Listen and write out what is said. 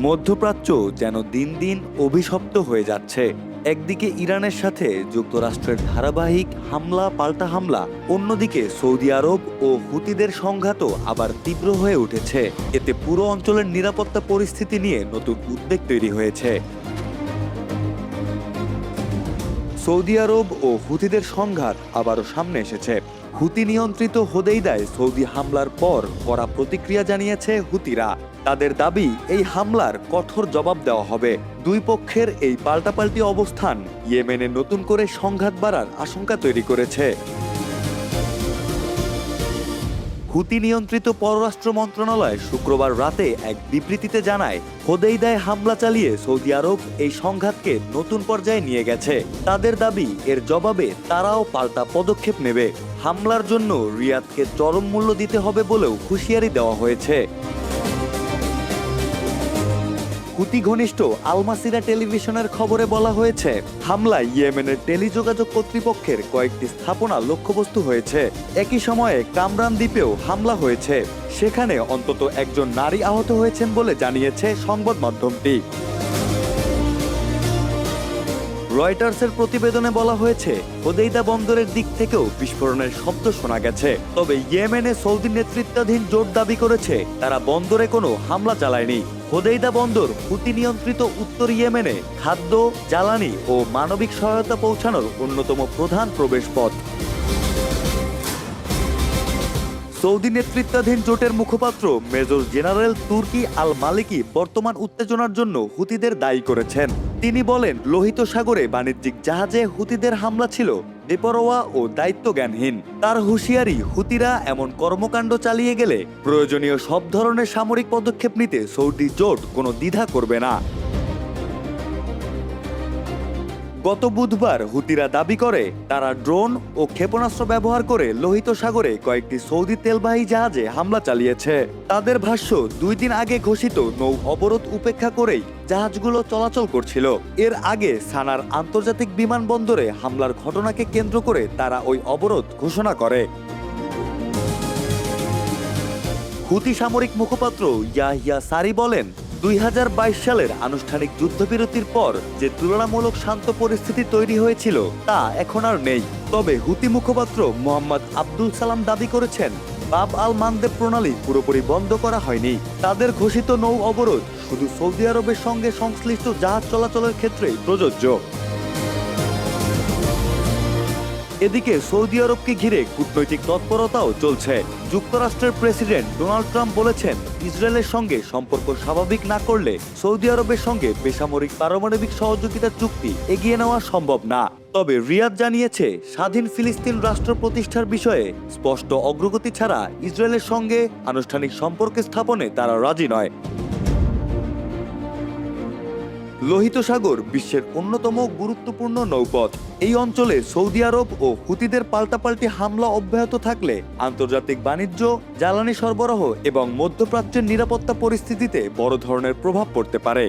মধ্যপ্রাচ্য যেন দিন দিন অভিশপ্ত হয়ে যাচ্ছে। একদিকে ইরানের সাথে যুক্তরাষ্ট্রের ধারাবাহিক হামলা পাল্টা হামলা, অন্যদিকে সৌদি আরব ও হুতিদের সংঘাতও আবার তীব্র হয়ে উঠেছে। এতে পুরো অঞ্চলের নিরাপত্তা পরিস্থিতি নিয়ে নতুন উদ্বেগ তৈরি হয়েছে। সৌদি আরব ও হুতিদের সংঘাত আবারও সামনে এসেছে। হুতি নিয়ন্ত্রিত হোদেইদায় সৌদি হামলার পর কড়া প্রতিক্রিয়া জানিয়েছে হুতিরা। তাদের দাবি, এই হামলার কঠোর জবাব দেওয়া হবে। দুই পক্ষের এই পাল্টাপাল্টি অবস্থান ইয়েমেনে নতুন করে সংঘাত বাড়ার আশঙ্কা তৈরি করেছে। হুতি নিয়ন্ত্রিত পররাষ্ট্র মন্ত্রণালয় শুক্রবার রাতে এক বিবৃতিতে জানায়, হোদেইদায় হামলা চালিয়ে সৌদি আরব এই সংঘাতকে নতুন পর্যায়ে নিয়ে গেছে। তাদের দাবি, এর জবাবে তারাও পাল্টা পদক্ষেপ নেবে। হামলার জন্য রিয়াদকে চরম মূল্য দিতে হবে বলেও হুঁশিয়ারি দেওয়া হয়েছে। হুতি ঘনিষ্ঠ আল মাসিরা টেলিভিশনের খবরে বলা হয়েছে, হামলায় ইয়েমেনের টেলিযোগাযোগ কর্তৃপক্ষের কয়েকটি স্থাপনা লক্ষ্যবস্তু হয়েছে। একই সময়ে কামরান দ্বীপেও হামলা হয়েছে। সেখানে অন্তত একজন নারী আহত হয়েছেন বলে জানিয়েছে সংবাদ মাধ্যমটি। রয়টার্সের প্রতিবেদনে বলা হয়েছে, হোদেইদা বন্দরের দিক থেকেও বিস্ফোরণের শব্দ শোনা গেছে। তবে ইয়েমেনে সৌদি নেতৃত্বাধীন জোট দাবি করেছে তারা বন্দরে কোনো হামলা চালায়নি। হোদেইদা বন্দর হুতি নিয়ন্ত্রিত উত্তর ইয়েমেনে খাদ্য, জ্বালানি ও মানবিক সহায়তা পৌঁছানোর অন্যতম প্রধান প্রবেশপথ। সৌদি নেতৃত্বাধীন জোটের মুখপাত্র মেজর জেনারেল তুর্কি আল মালিকি বর্তমান উত্তেজনার জন্য হুতিদের দায়ী করেছেন। তিনি বলেন, লোহিত সাগরে বাণিজ্যিক জাহাজে হুতিদের হামলা ছিল বেপরোয়া ও দায়িত্বজ্ঞানহীন। তার হুঁশিয়ারি, হুতিরা এমন কর্মকাণ্ড চালিয়ে গেলে প্রয়োজনীয় সব ধরনের সামরিক পদক্ষেপ নিতে সৌদি জোট কোনো দ্বিধা করবে না। গত বুধবার হুতিরা দাবি করে, তারা ড্রোন ও ক্ষেপণাস্ত্র ব্যবহার করে লোহিত সাগরে কয়েকটি সৌদি তেলবাহী জাহাজে হামলা চালিয়েছে। তাদের ভাষ্য, 2 দিন আগে ঘোষিত নৌ অবরোধ উপেক্ষা করেই জাহাজগুলো চলাচল করছিল। এর আগে সানার আন্তর্জাতিক বিমানবন্দরে হামলার ঘটনাকে কেন্দ্র করে তারা ওই অবরোধ ঘোষণা করে। হুতি সামরিক মুখপাত্র ইয়াহিয়া সারি বলেন, 2022 সালের আনুষ্ঠানিক যুদ্ধবিরতির পর যে তুলনামূলক শান্ত পরিস্থিতি তৈরি হয়েছিল তা এখন আর নেই। তবে হুতি মুখপাত্র মোহাম্মদ আব্দুল সালাম দাবি করেছেন, বাব আল মানদেব প্রণালী পুরোপুরি বন্ধ করা হয়নি। তাদের ঘোষিত নৌ অবরোধ শুধু সৌদি আরবের সঙ্গে সংশ্লিষ্ট জাহাজ চলাচলের ক্ষেত্রেই প্রযোজ্য। এদিকে সৌদি আরবকে ঘিরে কূটনৈতিক তৎপরতাও চলছে। যুক্তরাষ্ট্রের প্রেসিডেন্ট ডোনাল্ড ট্রাম্প বলেছেন, ইসরায়েলের সঙ্গে সম্পর্ক স্বাভাবিক না করলে সৌদি আরবের সঙ্গে বেসামরিক পারমাণবিক সহযোগিতা চুক্তি এগিয়ে নেওয়া সম্ভব না। তবে রিয়াদ জানিয়েছে, স্বাধীন ফিলিস্তিন রাষ্ট্র প্রতিষ্ঠার বিষয়ে স্পষ্ট অগ্রগতি ছাড়া ইসরায়েলের সঙ্গে আনুষ্ঠানিক সম্পর্ক স্থাপনে তারা রাজি নয়। লোহিত সাগর বিশ্বের অন্যতম গুরুত্বপূর্ণ নৌপথ। এই অঞ্চলে সৌদি আরব ও হুতিদের পাল্টাপাল্টি হামলা অব্যাহত থাকলে আন্তর্জাতিক বাণিজ্য, জ্বালানি সরবরাহ এবং মধ্যপ্রাচ্যের নিরাপত্তা পরিস্থিতিতে বড় ধরনের প্রভাব পড়তে পারে।